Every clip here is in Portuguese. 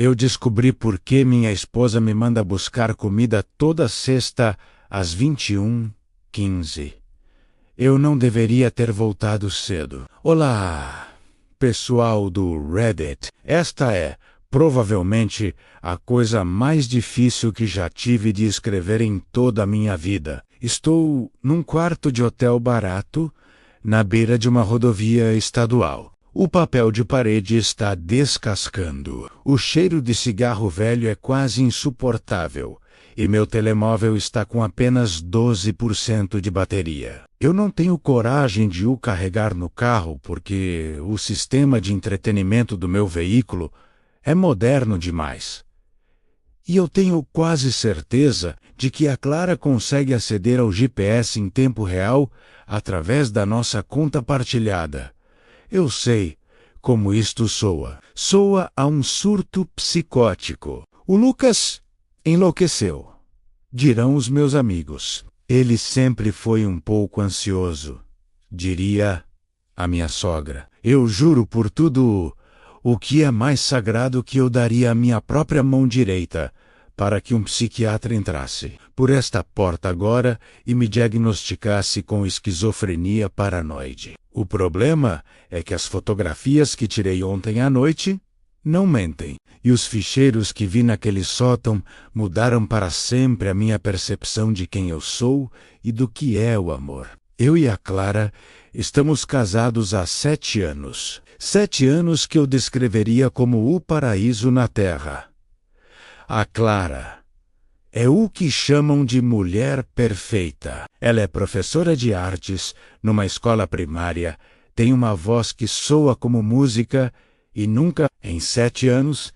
Eu descobri por que minha esposa me manda buscar comida toda sexta às 21h15. Eu não deveria ter voltado cedo. Olá, pessoal do Reddit. Esta é, provavelmente, a coisa mais difícil que já tive de escrever em toda a minha vida. Estou num quarto de hotel barato, na beira de uma rodovia estadual. O papel de parede está descascando. O cheiro de cigarro velho é quase insuportável. E meu telemóvel está com apenas 12% de bateria. Eu não tenho coragem de o carregar no carro porque o sistema de entretenimento do meu veículo é moderno demais. E eu tenho quase certeza de que a Clara consegue aceder ao GPS em tempo real através da nossa conta partilhada. Eu sei como isto soa. Soa a um surto psicótico. O Lucas enlouqueceu, dirão os meus amigos. Ele sempre foi um pouco ansioso, diria a minha sogra. Eu juro por tudo o que é mais sagrado que eu daria a minha própria mão direita para que um psiquiatra entrasse por esta porta agora e me diagnosticasse com esquizofrenia paranoide. O problema é que as fotografias que tirei ontem à noite não mentem, e os ficheiros que vi naquele sótão mudaram para sempre a minha percepção de quem eu sou e do que é o amor. Eu e a Clara estamos casados há 7 anos. 7 anos que eu descreveria como o paraíso na Terra. A Clara é o que chamam de mulher perfeita. Ela é professora de artes numa escola primária, tem uma voz que soa como música e nunca, em 7 anos,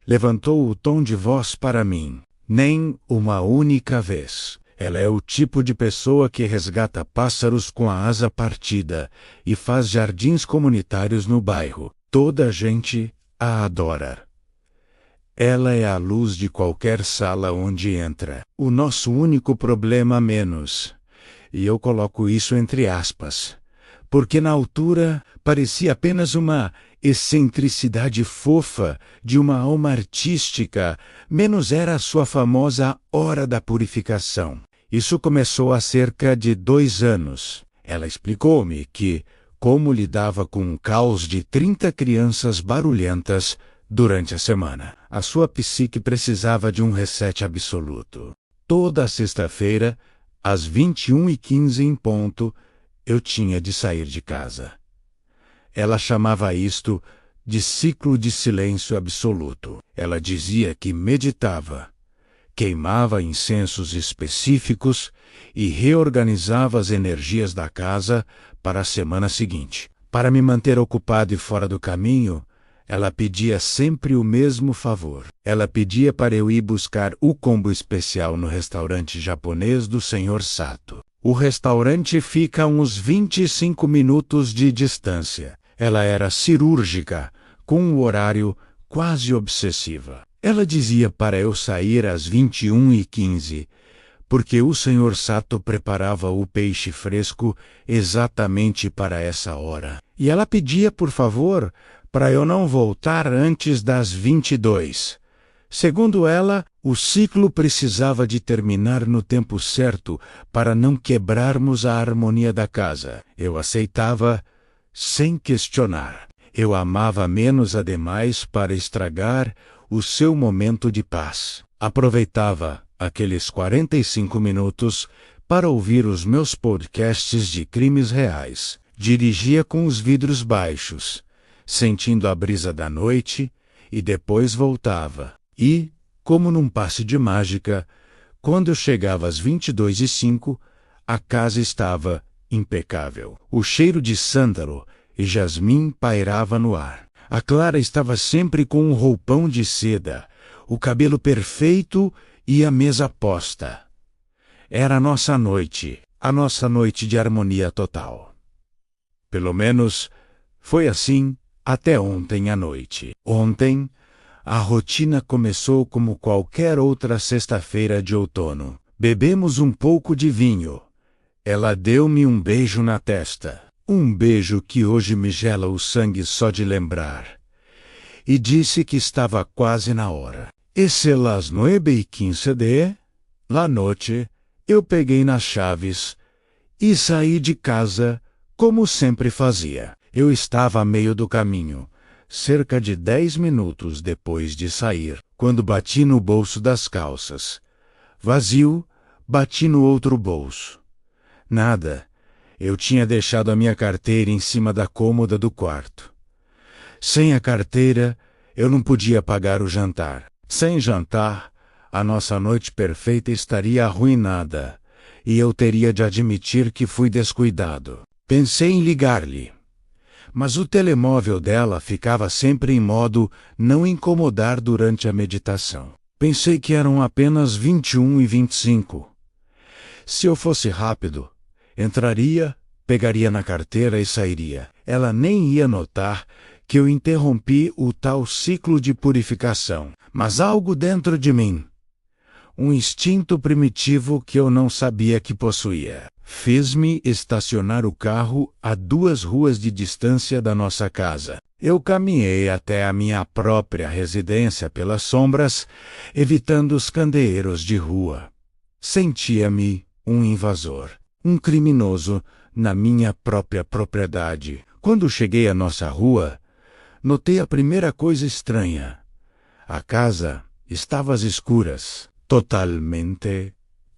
levantou o tom de voz para mim. Nem uma única vez. Ela é o tipo de pessoa que resgata pássaros com a asa partida e faz jardins comunitários no bairro. Toda a gente a adora. Ela é a luz de qualquer sala onde entra. O nosso único problema menos. E eu coloco isso entre aspas. Porque na altura parecia apenas uma excentricidade fofa de uma alma artística, menos era a sua famosa hora da purificação. Isso começou há cerca de 2 anos. Ela explicou-me que, como lidava com um caos de 30 crianças barulhentas durante a semana, a sua psique precisava de um reset absoluto. Toda sexta-feira, às 21h15 em ponto, eu tinha de sair de casa. Ela chamava isto de ciclo de silêncio absoluto. Ela dizia que meditava, queimava incensos específicos e reorganizava as energias da casa para a semana seguinte. Para me manter ocupado e fora do caminho, ela pedia sempre o mesmo favor. Ela pedia para eu ir buscar o combo especial no restaurante japonês do Sr. Sato. O restaurante fica a uns 25 minutos de distância. Ela era cirúrgica, com um horário quase obsessiva. Ela dizia para eu sair às 21h15, porque o Sr. Sato preparava o peixe fresco exatamente para essa hora. E ela pedia, por favor, para eu não voltar antes das 22. Segundo ela, o ciclo precisava de terminar no tempo certo para não quebrarmos a harmonia da casa. Eu aceitava sem questionar. Eu amava menos a demais para estragar o seu momento de paz. Aproveitava aqueles 45 minutos para ouvir os meus podcasts de crimes reais. Dirigia com os vidros baixos, sentindo a brisa da noite, e depois voltava. E, como num passe de mágica, quando eu chegava às 22h05, a casa estava impecável. O cheiro de sândalo e jasmim pairava no ar. A Clara estava sempre com um roupão de seda, o cabelo perfeito e a mesa posta. Era a nossa noite de harmonia total. Pelo menos, foi assim até ontem à noite. Ontem, a rotina começou como qualquer outra sexta-feira de outono. Bebemos um pouco de vinho. Ela deu-me um beijo na testa. Um beijo que hoje me gela o sangue só de lembrar. e disse que estava quase na hora. E las 9:15 de la noche, eu peguei nas chaves e saí de casa, como sempre fazia. Eu estava a meio do caminho, cerca de 10 minutos depois de sair, quando bati no bolso das calças. Vazio, bati no outro bolso. Nada. Eu tinha deixado a minha carteira em cima da cômoda do quarto. Sem a carteira, eu não podia pagar o jantar. Sem jantar, a nossa noite perfeita estaria arruinada, e eu teria de admitir que fui descuidado. Pensei em ligar-lhe, mas o telemóvel dela ficava sempre em modo não incomodar durante a meditação. Pensei que eram apenas 21:25. Se eu fosse rápido, entraria, pegaria na carteira e sairia. Ela nem ia notar que eu interrompi o tal ciclo de purificação. Mas algo dentro de mim, um instinto primitivo que eu não sabia que possuía, fez-me estacionar o carro a 2 ruas de distância da nossa casa. Eu caminhei até a minha própria residência pelas sombras, evitando os candeeiros de rua. Sentia-me um invasor, um criminoso na minha própria propriedade. Quando cheguei à nossa rua, notei a primeira coisa estranha. A casa estava às escuras, totalmente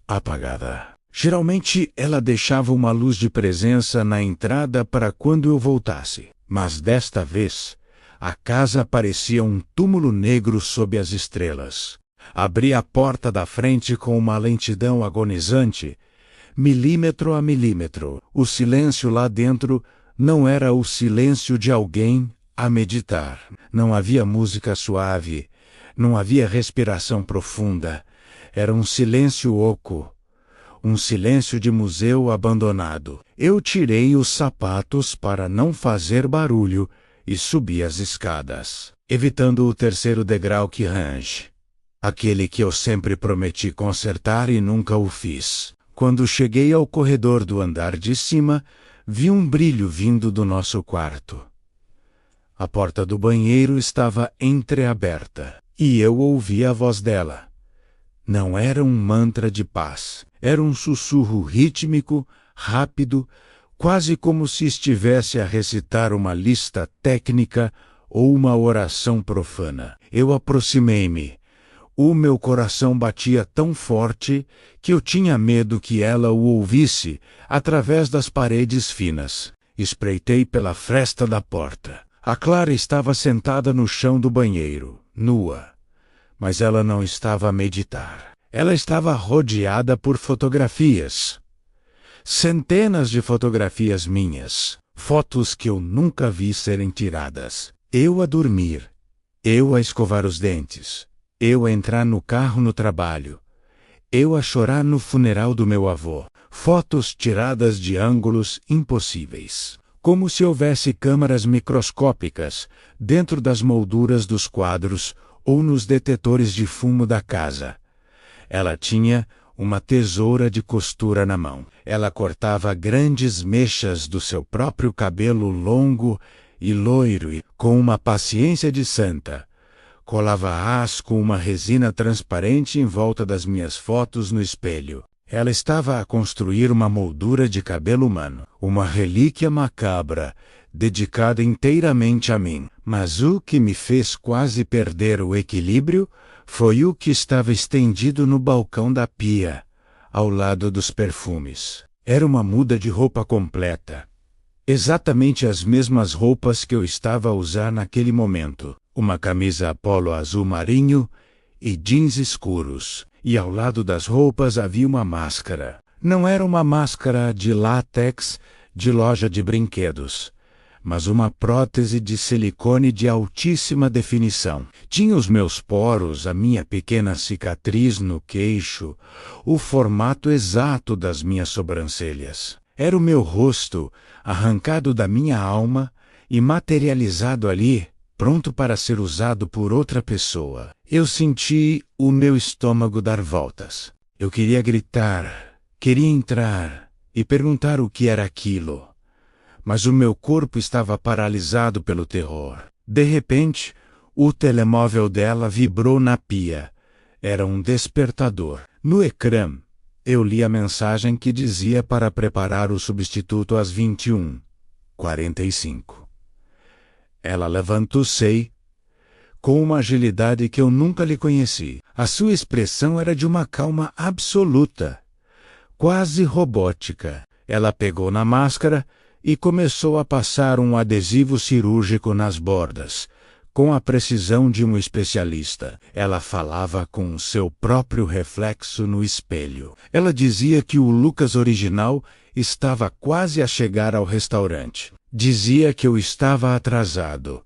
apagada. Geralmente ela deixava uma luz de presença na entrada para quando eu voltasse, mas desta vez a casa parecia um túmulo negro sob as estrelas. Abri a porta da frente com uma lentidão agonizante, milímetro a milímetro. O silêncio lá dentro não era o silêncio de alguém a meditar. Não havia música suave. Não havia respiração profunda. Era um silêncio oco. Um silêncio de museu abandonado. Eu tirei os sapatos para não fazer barulho e subi as escadas, evitando o 3º degrau que range. Aquele que eu sempre prometi consertar e nunca o fiz. Quando cheguei ao corredor do andar de cima, vi um brilho vindo do nosso quarto. A porta do banheiro estava entreaberta. E eu ouvi a voz dela. Não era um mantra de paz. Era um sussurro rítmico, rápido, quase como se estivesse a recitar uma lista técnica ou uma oração profana. Eu aproximei-me. O meu coração batia tão forte que eu tinha medo que ela o ouvisse através das paredes finas. Espreitei pela fresta da porta. A Clara estava sentada no chão do banheiro, nua. Mas ela não estava a meditar. Ela estava rodeada por fotografias. Centenas de fotografias minhas. Fotos que eu nunca vi serem tiradas. Eu a dormir. Eu a escovar os dentes. Eu a entrar no carro no trabalho. Eu a chorar no funeral do meu avô. Fotos tiradas de ângulos impossíveis. Como se houvesse câmaras microscópicas dentro das molduras dos quadros ou nos detetores de fumo da casa. Ela tinha uma tesoura de costura na mão. Ela cortava grandes mechas do seu próprio cabelo longo e loiro e, com uma paciência de santa, colava ás com uma resina transparente em volta das minhas fotos no espelho. Ela estava a construir uma moldura de cabelo humano, uma relíquia macabra, dedicada inteiramente a mim. Mas o que me fez quase perder o equilíbrio foi o que estava estendido no balcão da pia, ao lado dos perfumes. Era uma muda de roupa completa. Exatamente as mesmas roupas que eu estava a usar naquele momento. Uma camisa polo azul marinho e jeans escuros. E ao lado das roupas havia uma máscara. Não era uma máscara de látex de loja de brinquedos, mas uma prótese de silicone de altíssima definição. Tinha os meus poros, a minha pequena cicatriz no queixo, o formato exato das minhas sobrancelhas. Era o meu rosto, arrancado da minha alma e materializado ali, pronto para ser usado por outra pessoa. Eu senti o meu estômago dar voltas. Eu queria gritar, queria entrar e perguntar o que era aquilo. Mas o meu corpo estava paralisado pelo terror. De repente, O telemóvel dela vibrou na pia. Era um despertador. No ecrã, eu li a mensagem que dizia para preparar o substituto às 21h45. Ela levantou-se com uma agilidade que eu nunca lhe conheci. A sua expressão era de uma calma absoluta, quase robótica. Ela pegou na máscara e começou a passar um adesivo cirúrgico nas bordas, com a precisão de um especialista. Ela falava com seu próprio reflexo no espelho. Ela dizia que o Lucas original estava quase a chegar ao restaurante. Dizia que eu estava atrasado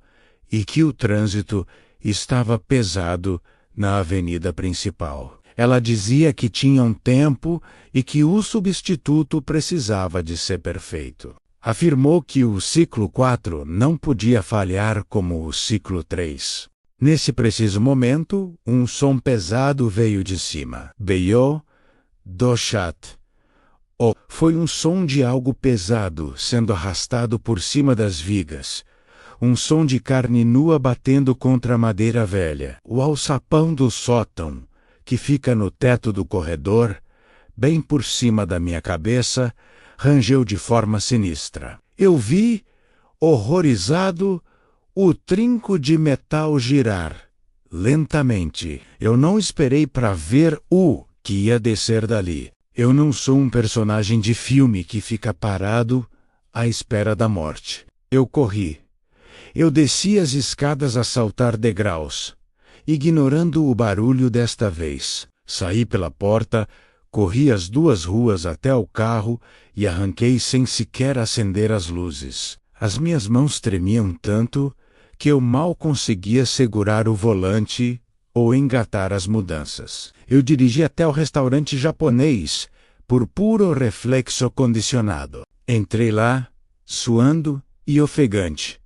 e que o trânsito estava pesado na avenida principal. Ela dizia que tinha um tempo e que o substituto precisava de ser perfeito. Afirmou que o ciclo 4 não podia falhar como o ciclo 3. Nesse preciso momento, um som pesado veio de cima. Veio do chat. Foi um som de algo pesado sendo arrastado por cima das vigas. Um som de carne nua batendo contra a madeira velha. O alçapão do sótão, que fica no teto do corredor, bem por cima da minha cabeça, rangeu de forma sinistra. Eu vi, horrorizado, o trinco de metal girar, lentamente. Eu não esperei para ver o que ia descer dali. Eu não sou um personagem de filme que fica parado à espera da morte. Eu corri. Eu desci as escadas a saltar degraus, ignorando o barulho desta vez. Saí pela porta, corri as 2 ruas até o carro e arranquei sem sequer acender as luzes. As minhas mãos tremiam tanto que eu mal conseguia segurar o volante ou engatar as mudanças. Eu dirigi até o restaurante japonês, por puro reflexo condicionado. Entrei lá, suando e ofegante,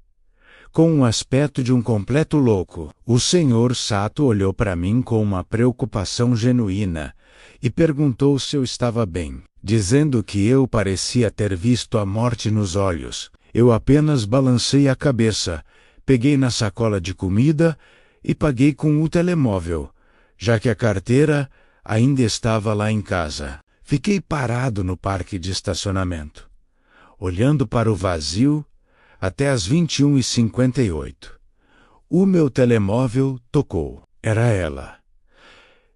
com o aspecto de um completo louco. O Sr. Sato olhou para mim com uma preocupação genuína e perguntou se eu estava bem, dizendo que eu parecia ter visto a morte nos olhos. Eu apenas balancei a cabeça, peguei na sacola de comida e paguei com o telemóvel, já que a carteira ainda estava lá em casa. Fiquei parado no parque de estacionamento, olhando para o vazio até as 21h58. O meu telemóvel tocou. Era ela.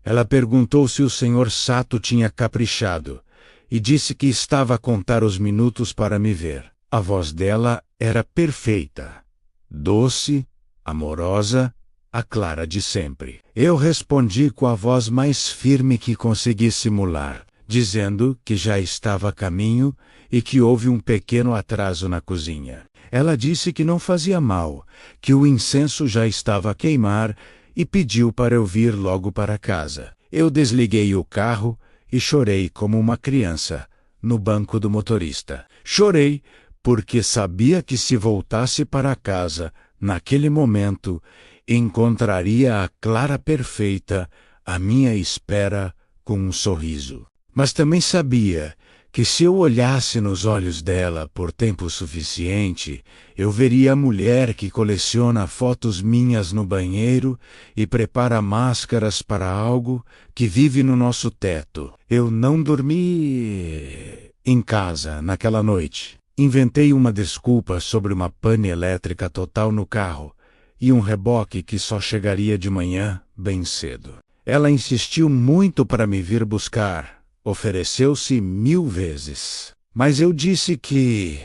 Ela perguntou se o Sr. Sato tinha caprichado e disse que estava a contar os minutos para me ver. A voz dela era perfeita, doce, amorosa, a Clara de sempre. Eu respondi com a voz mais firme que consegui simular, dizendo que já estava a caminho e que houve um pequeno atraso na cozinha. Ela disse que não fazia mal, que o incenso já estava a queimar e pediu para eu vir logo para casa. Eu desliguei o carro e chorei como uma criança, no banco do motorista. Chorei porque sabia que se voltasse para casa, naquele momento, encontraria a Clara perfeita à minha espera com um sorriso. Mas também sabia que se eu olhasse nos olhos dela por tempo suficiente, eu veria a mulher que coleciona fotos minhas no banheiro e prepara máscaras para algo que vive no nosso teto. Eu não dormi em casa naquela noite. Inventei uma desculpa sobre uma pane elétrica total no carro e um reboque que só chegaria de manhã bem cedo. Ela insistiu muito para me vir buscar. Ofereceu-se 1000 vezes. Mas eu disse que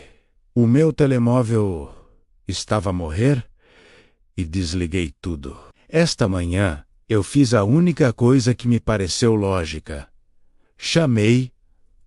o meu telemóvel estava a morrer e desliguei tudo. Esta manhã, eu fiz a única coisa que me pareceu lógica. Chamei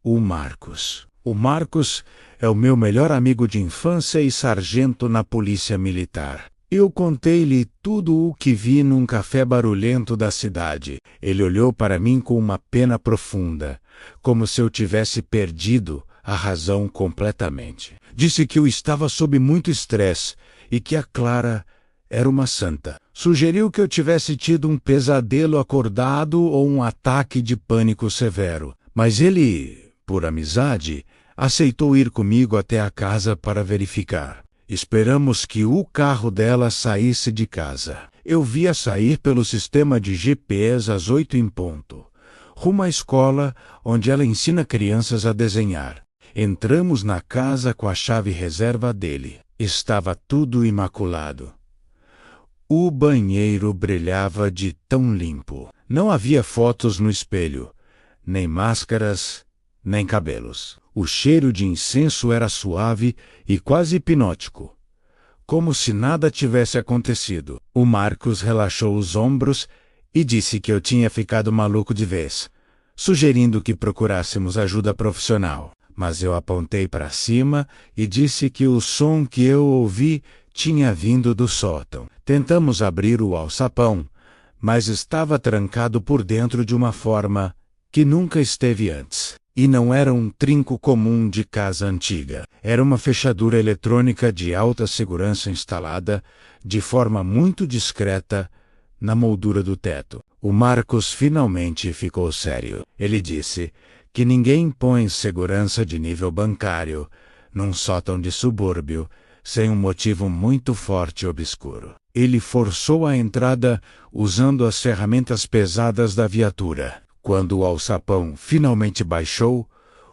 o Marcos. O Marcos é o meu melhor amigo de infância e sargento na polícia militar. Eu contei-lhe tudo o que vi num café barulhento da cidade. Ele olhou para mim com uma pena profunda, como se eu tivesse perdido a razão completamente. Disse que eu estava sob muito estresse e que a Clara era uma santa. Sugeriu que eu tivesse tido um pesadelo acordado ou um ataque de pânico severo. Mas ele, por amizade, aceitou ir comigo até a casa para verificar. Esperamos que o carro dela saísse de casa. Eu via sair pelo sistema de GPS às 8 em ponto, rumo à escola, onde ela ensina crianças a desenhar. Entramos na casa com a chave reserva dele. Estava tudo imaculado. O banheiro brilhava de tão limpo. Não havia fotos no espelho, nem máscaras, nem cabelos. O cheiro de incenso era suave e quase hipnótico, como se nada tivesse acontecido. O Marcos relaxou os ombros e disse que eu tinha ficado maluco de vez, sugerindo que procurássemos ajuda profissional. Mas eu apontei para cima e disse que o som que eu ouvi tinha vindo do sótão. Tentamos abrir o alçapão, mas estava trancado por dentro de uma forma que nunca esteve antes. E não era um trinco comum de casa antiga. Era uma fechadura eletrônica de alta segurança instalada, de forma muito discreta, na moldura do teto. O Marcos finalmente ficou sério. Ele disse que ninguém põe segurança de nível bancário num sótão de subúrbio sem um motivo muito forte e obscuro. Ele forçou a entrada usando as ferramentas pesadas da viatura. Quando o alçapão finalmente baixou,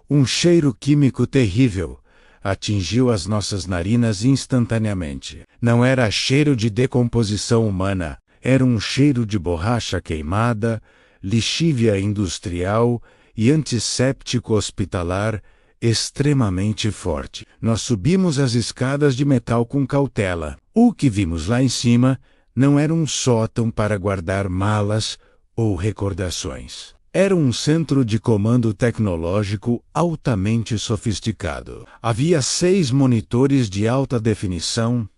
um cheiro químico terrível atingiu as nossas narinas instantaneamente. Não era cheiro de decomposição humana, era um cheiro de borracha queimada, lixívia industrial e antisséptico hospitalar extremamente forte. Nós subimos as escadas de metal com cautela. O que vimos lá em cima não era um sótão para guardar malas ou recordações. Era um centro de comando tecnológico altamente sofisticado. Havia 6 monitores de alta definição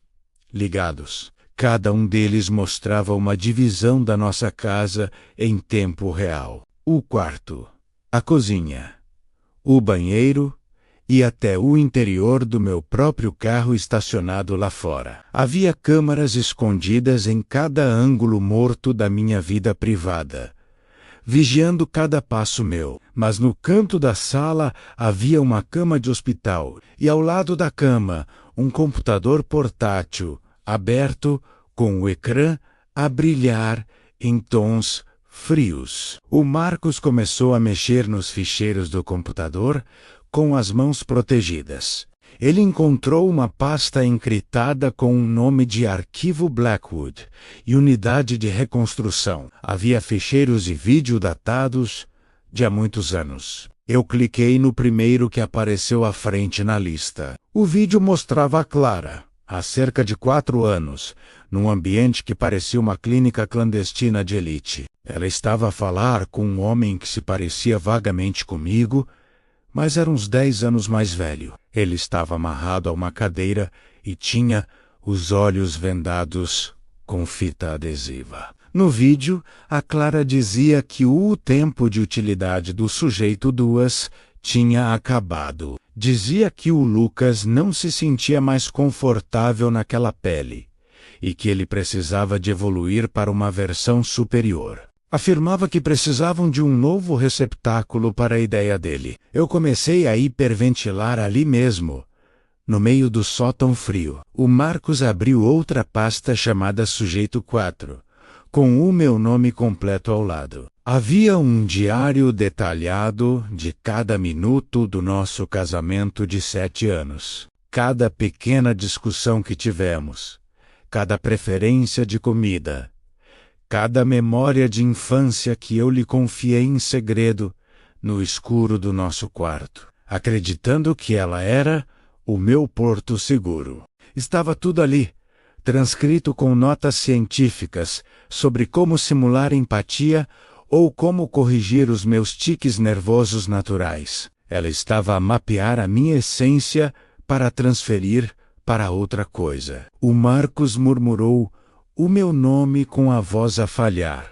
ligados. Cada um deles mostrava uma divisão da nossa casa em tempo real. O quarto, a cozinha, o banheiro e até o interior do meu próprio carro estacionado lá fora. Havia câmaras escondidas em cada ângulo morto da minha vida privada, vigiando cada passo meu. Mas no canto da sala havia uma cama de hospital e ao lado da cama um computador portátil aberto com o ecrã a brilhar em tons frios. O Marcos começou a mexer nos ficheiros do computador com as mãos protegidas. Ele encontrou uma pasta encriptada com um nome de Arquivo Blackwood e Unidade de Reconstrução. Havia ficheiros de vídeo datados de há muitos anos. Eu cliquei no primeiro que apareceu à frente na lista. O vídeo mostrava a Clara, há cerca de 4 anos, num ambiente que parecia uma clínica clandestina de elite. Ela estava a falar com um homem que se parecia vagamente comigo, mas era uns 10 anos mais velho. Ele estava amarrado a uma cadeira e tinha os olhos vendados com fita adesiva. No vídeo, a Clara dizia que o tempo de utilidade do sujeito 2 tinha acabado. Dizia que o Lucas não se sentia mais confortável naquela pele e que ele precisava de evoluir para uma versão superior. Afirmava que precisavam de um novo receptáculo para a ideia dele. Eu comecei a hiperventilar ali mesmo, no meio do sótão frio. O Marcos abriu outra pasta chamada Sujeito 4, com o meu nome completo ao lado. Havia um diário detalhado de cada minuto do nosso casamento de 7 anos. Cada pequena discussão que tivemos, cada preferência de comida, cada memória de infância que eu lhe confiei em segredo no escuro do nosso quarto, acreditando que ela era o meu porto seguro. Estava tudo ali, transcrito com notas científicas sobre como simular empatia ou como corrigir os meus tiques nervosos naturais. Ela estava a mapear a minha essência para transferir para outra coisa. O Marcos murmurou o meu nome com a voz a falhar,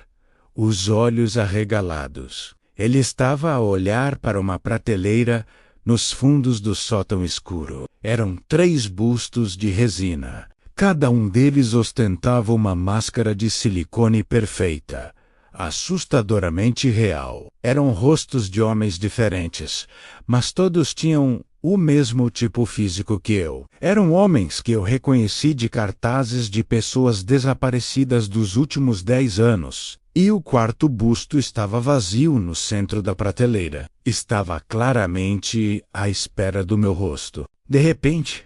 os olhos arregalados. Ele estava a olhar para uma prateleira nos fundos do sótão escuro. Eram 3 bustos de resina. Cada um deles ostentava uma máscara de silicone perfeita, assustadoramente real. Eram rostos de homens diferentes, mas todos tinham o mesmo tipo físico que eu. Eram homens que eu reconheci de cartazes de pessoas desaparecidas dos últimos 10 anos. E o quarto busto estava vazio no centro da prateleira. Estava claramente à espera do meu rosto. De repente,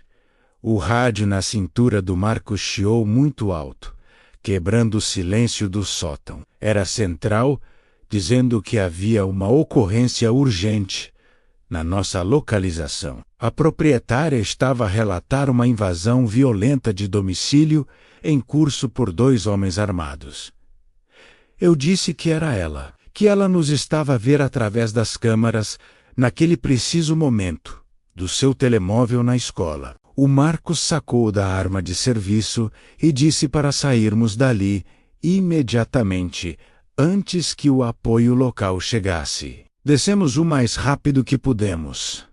o rádio na cintura do Marcos chiou muito alto, quebrando o silêncio do sótão. Era a central, dizendo que havia uma ocorrência urgente na nossa localização. A proprietária estava a relatar uma invasão violenta de domicílio em curso por 2 homens armados. Eu disse que era ela, que ela nos estava a ver através das câmaras, naquele preciso momento, do seu telemóvel na escola. O Marcos sacou da arma de serviço e disse para sairmos dali imediatamente, antes que o apoio local chegasse. Descemos o mais rápido que pudemos.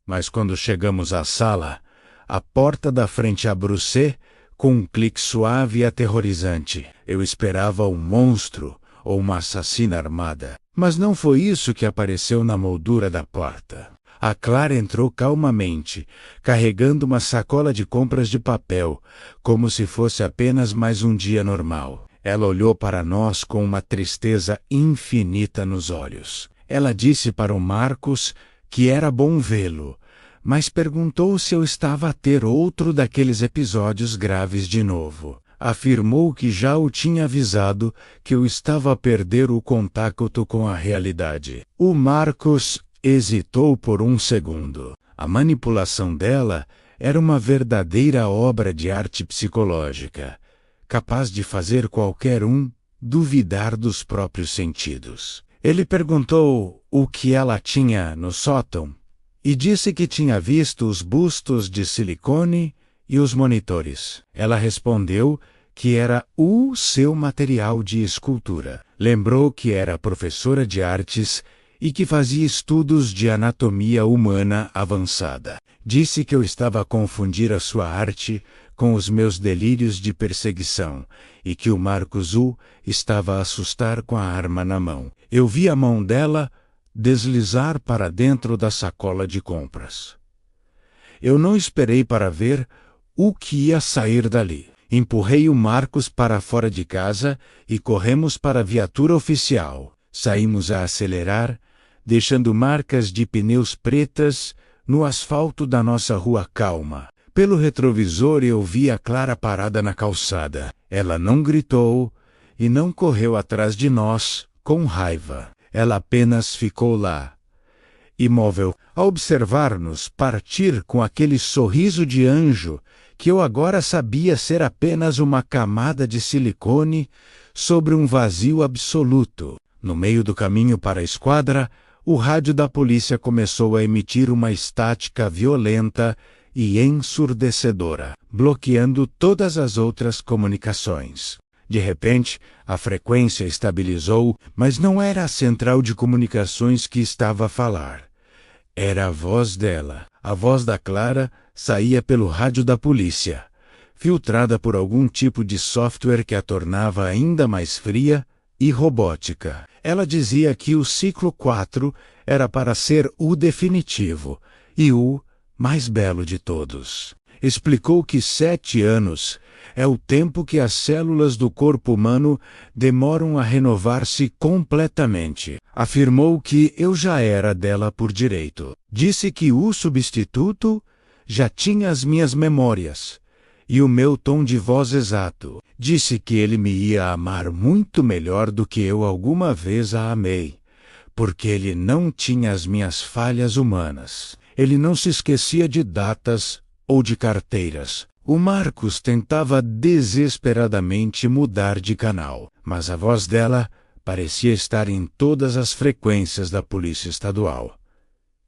Mas quando chegamos à sala, a porta da frente abriu-se com um clique suave e aterrorizante. Eu esperava um monstro ou uma assassina armada. Mas não foi isso que apareceu na moldura da porta. A Clara entrou calmamente, carregando uma sacola de compras de papel, como se fosse apenas mais um dia normal. Ela olhou para nós com uma tristeza infinita nos olhos. Ela disse para o Marcos que era bom vê-lo, mas perguntou se eu estava a ter outro daqueles episódios graves de novo. Afirmou que já o tinha avisado que eu estava a perder o contato com a realidade. O Marcos hesitou por um segundo. A manipulação dela era uma verdadeira obra de arte psicológica, capaz de fazer qualquer um duvidar dos próprios sentidos. Ele perguntou o que ela tinha no sótão e disse que tinha visto os bustos de silicone e os monitores. Ela respondeu que era o seu material de escultura. Lembrou que era professora de artes e que fazia estudos de anatomia humana avançada. Disse que eu estava a confundir a sua arte com os meus delírios de perseguição e que o Marcos estava a assustar com a arma na mão. Eu vi a mão dela deslizar para dentro da sacola de compras. Eu não esperei para ver o que ia sair dali. Empurrei o Marcos para fora de casa e corremos para a viatura oficial. Saímos a acelerar, deixando marcas de pneus pretas no asfalto da nossa rua calma. Pelo retrovisor eu vi a Clara parada na calçada. Ela não gritou e não correu atrás de nós com raiva. Ela apenas ficou lá, imóvel, a observar-nos partir com aquele sorriso de anjo que eu agora sabia ser apenas uma camada de silicone sobre um vazio absoluto. No meio do caminho para a esquadra, o rádio da polícia começou a emitir uma estática violenta e ensurdecedora, bloqueando todas as outras comunicações. De repente, a frequência estabilizou, mas não era a central de comunicações que estava a falar. Era a voz dela. A voz da Clara saía pelo rádio da polícia, filtrada por algum tipo de software que a tornava ainda mais fria e robótica. Ela dizia que o ciclo 4 era para ser o definitivo e o mais belo de todos. Explicou que 7 anos é o tempo que as células do corpo humano demoram a renovar-se completamente. Afirmou que eu já era dela por direito. Disse que o substituto já tinha as minhas memórias e o meu tom de voz exato. Disse que ele me ia amar muito melhor do que eu alguma vez a amei, porque ele não tinha as minhas falhas humanas. Ele não se esquecia de datas ou de carteiras. O Marcos tentava desesperadamente mudar de canal, mas a voz dela parecia estar em todas as frequências da Polícia Estadual.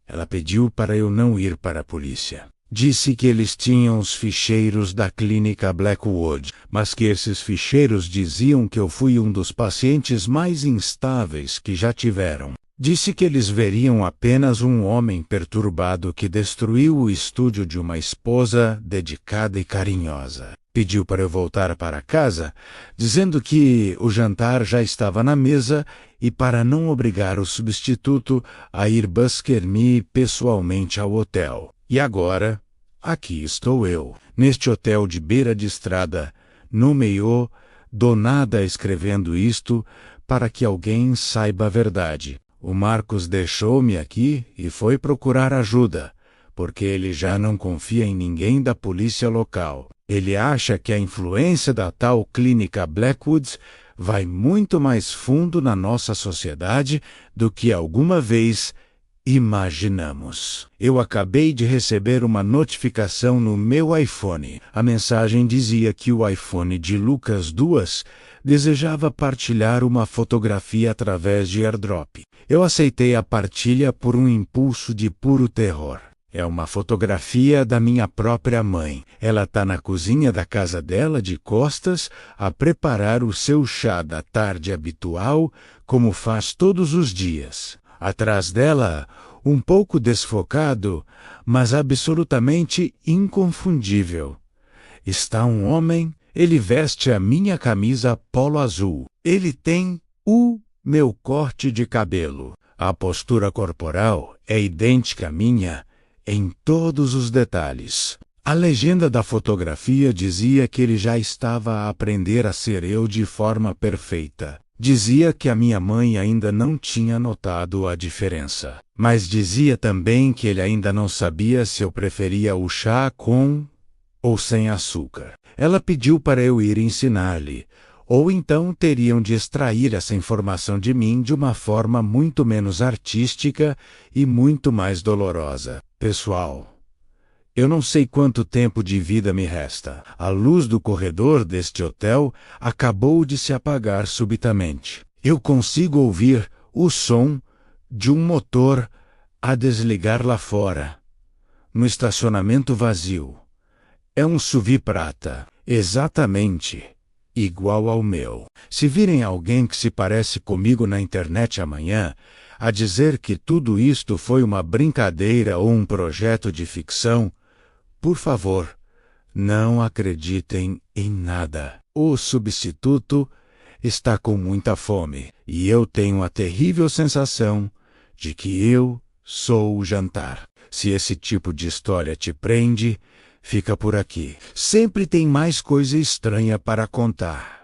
Ela pediu para eu não ir para a polícia. Disse que eles tinham os ficheiros da clínica Blackwood, mas que esses ficheiros diziam que eu fui um dos pacientes mais instáveis que já tiveram. Disse que eles veriam apenas um homem perturbado que destruiu o estúdio de uma esposa dedicada e carinhosa. Pediu para eu voltar para casa, dizendo que o jantar já estava na mesa e para não obrigar o substituto a ir buscar-me pessoalmente ao hotel. E agora, aqui estou eu, neste hotel de beira de estrada, no meio do nada escrevendo isto para que alguém saiba a verdade. O Marcos deixou-me aqui e foi procurar ajuda, porque ele já não confia em ninguém da polícia local. Ele acha que a influência da tal clínica Blackwoods vai muito mais fundo na nossa sociedade do que alguma vez imaginamos. Eu acabei de receber uma notificação no meu iPhone. A mensagem dizia que o iPhone de Lucas Duas desejava partilhar uma fotografia através de airdrop. Eu aceitei a partilha por um impulso de puro terror. É uma fotografia da minha própria mãe. Ela está na cozinha da casa dela de costas a preparar o seu chá da tarde habitual, como faz todos os dias. Atrás dela, um pouco desfocado, mas absolutamente inconfundível, está um homem. Ele veste a minha camisa polo azul. Ele tem o meu corte de cabelo. A postura corporal é idêntica à minha em todos os detalhes. A legenda da fotografia dizia que ele já estava a aprender a ser eu de forma perfeita. Dizia que a minha mãe ainda não tinha notado a diferença. Mas dizia também que ele ainda não sabia se eu preferia o chá com ou sem açúcar. Ela pediu para eu ir ensinar-lhe, ou então teriam de extrair essa informação de mim de uma forma muito menos artística e muito mais dolorosa. Pessoal, eu não sei quanto tempo de vida me resta. A luz do corredor deste hotel acabou de se apagar subitamente. Eu consigo ouvir o som de um motor a desligar lá fora, no estacionamento vazio. É um SUV prata, exatamente igual ao meu. Se virem alguém que se parece comigo na internet amanhã, a dizer que tudo isto foi uma brincadeira ou um projeto de ficção, por favor, não acreditem em nada. O substituto está com muita fome e eu tenho a terrível sensação de que eu sou o jantar. Se esse tipo de história te prende, fica por aqui. Sempre tem mais coisa estranha para contar.